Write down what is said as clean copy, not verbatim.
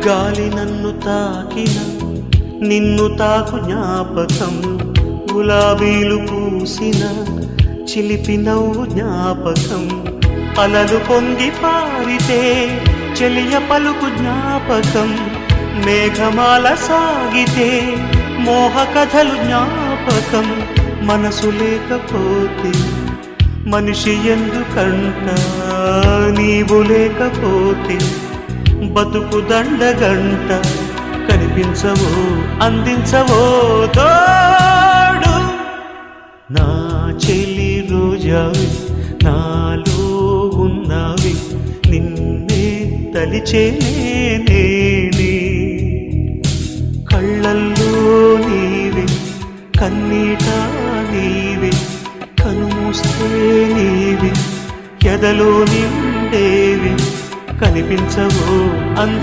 గాలి నన్ను తాకిన నిన్ను తాకు జ్ఞాపకం, గులాబీలు పూసిన చిలిపి నవ్వు జ్ఞాపకం, అలలు పొంగి పారితే చెలియ పలుకు జ్ఞాపకం, మేఘమాల సాగితే మోహ కథలు జ్ఞాపకం. మనసు లేకపోతే మనిషి ఎందుకంట, నీవు లేకపోతే బతుకు దండగంట. కనిపించవో అందించవో తోడు, నా చెలి రోజావి నాలో ఉన్నవి, నిన్నే తలిచేనే కళ్ళల్లో నీవే కన్నీట నీవే, కనుమూస్తే నీవే ఎదలో నిండేవి. కనిపించవో అంది